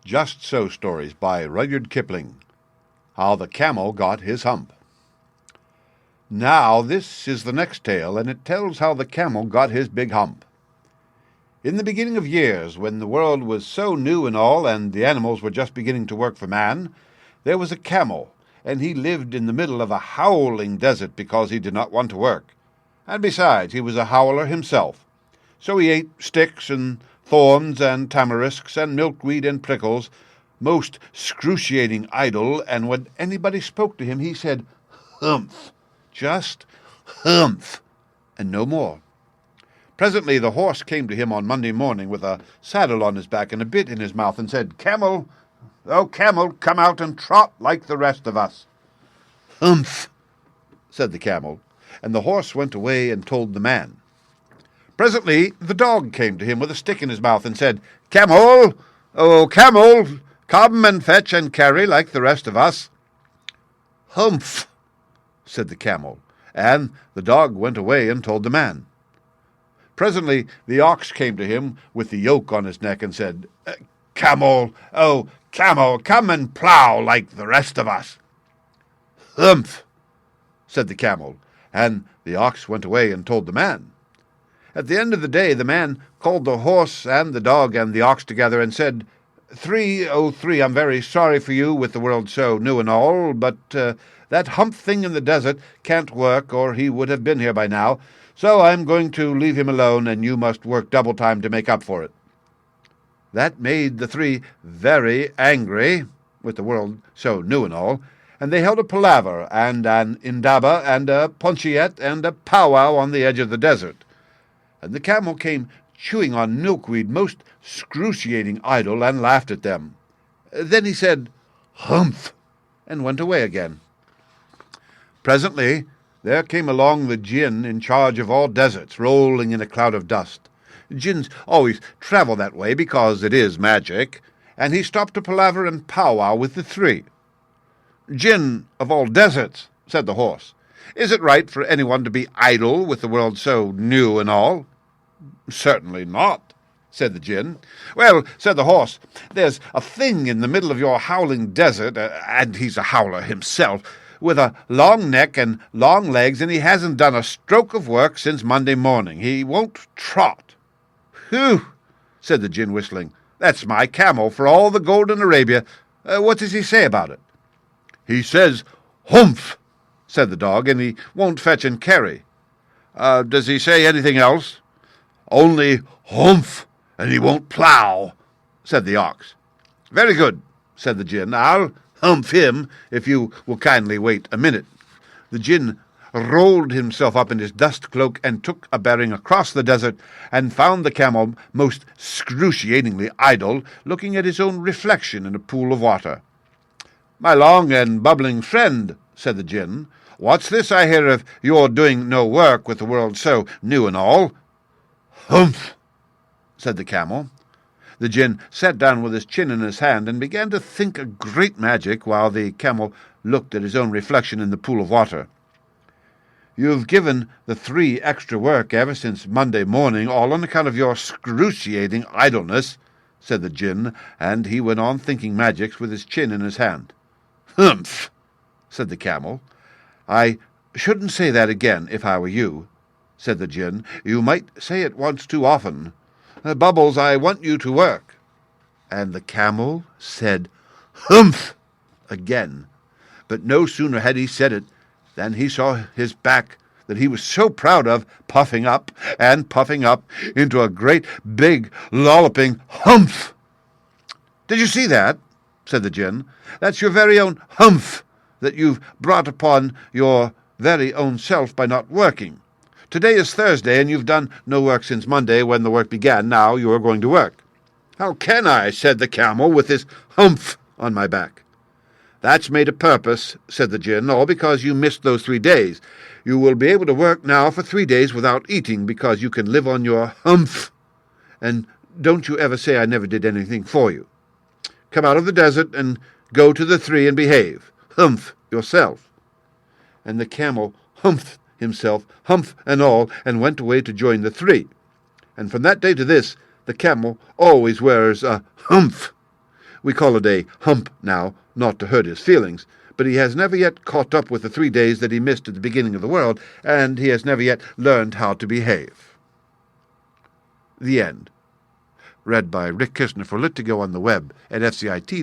Just So Stories by Rudyard Kipling. How the Camel Got His Hump. Now this is the next tale, and it tells how the camel got his big hump. In the beginning of years, when the world was so new and all, and the animals were just beginning to work for man, there was a camel, and he lived in the middle of a howling desert because he did not want to work. And besides, he was a howler himself. So he ate sticks and thorns and tamarisks and milkweed and prickles, most excruciating idle, and when anybody spoke to him he said, "Humph," just "humph," and no more. Presently the horse came to him on Monday morning with a saddle on his back and a bit in his mouth and said, "Camel, oh camel, come out and trot like the rest of us." "Humph," said the camel, and the horse went away and told the man. Presently the dog came to him with a stick in his mouth and said, "Camel, oh camel, come and fetch and carry like the rest of us." "Humph," said the camel, and the dog went away and told the man. Presently the ox came to him with the yoke on his neck and said, "Camel, oh camel, come and plough like the rest of us." "Humph," said the camel, and the ox went away and told the man. At the end of the day the man called the horse and the dog and the ox together and said, "Three, oh three, I'm very sorry for you with the world so new and all, but that hump thing in the desert can't work, or he would have been here by now, so I'm going to leave him alone, and you must work double time to make up for it." That made the three very angry with the world so new and all, and they held a palaver and an indaba and a puncheette and a powwow on the edge of the desert. And the camel came chewing on milkweed most excruciating idle and laughed at them. Then he said, "Humph," and went away again. Presently there came along the djinn in charge of all deserts, rolling in a cloud of dust. Djinns always travel that way because it is magic, and he stopped to palaver and powwow with the three. "Djinn of all deserts," said the horse, "is it right for anyone to be idle with the world so new and all?" "Certainly not," said the djinn. "Well," said the horse, "there's a thing in the middle of your howling desert, and he's a howler himself, with a long neck and long legs, and he hasn't done a stroke of work since Monday morning. He won't trot." "Whew," said the djinn, whistling. "That's my camel for all the gold in Arabia. What does he say about it?" "He says, 'Humph,'" said the dog, "and he won't fetch and carry." "Does he say anything else?" "Only 'Humph,' and he won't plough," said the ox. "Very good," said the djinn. "I'll humph him if you will kindly wait a minute." The djinn rolled himself up in his dust cloak and took a bearing across the desert, and found the camel most excruciatingly idle, looking at his own reflection in a pool of water. "My long and bubbling friend," said the djinn, "what's this I hear of your doing no work with the world so new and all?" "Humph," said the camel. The djinn sat down with his chin in his hand and began to think a great magic while the camel looked at his own reflection in the pool of water. "You've given the three extra work ever since Monday morning, all on account of your excruciating idleness," said the djinn, and he went on thinking magics with his chin in his hand. "Humph," said the camel. "I shouldn't say that again if I were you," said the djinn. "You might say it once too often. Bubbles, I want you to work." And the camel said, "Humph," again. But no sooner had he said it than he saw his back that he was so proud of puffing up into a great big lolloping humph. "Did you see that?" said the djinn. "That's your very own humph that you've brought upon your very own self by not working. Today is Thursday, and you've done no work since Monday when the work began. Now you are going to work." "How can I?" said the camel, "with this humph on my back." "That's made a purpose," said the djinn, "all because you missed those 3 days. You will be able to work now for 3 days without eating, because you can live on your humph. And don't you ever say I never did anything for you. Come out of the desert and go to the three and behave. Humph yourself." And the camel humphed himself, humph and all, and went away to join the three. And from that day to this, the camel always wears a humph. We call it a hump now, not to hurt his feelings, but he has never yet caught up with the 3 days that he missed at the beginning of the world, and he has never yet learned how to behave. The end. Read by Rick Kirshner for Lit2Go on the web at fcit.usf.edu.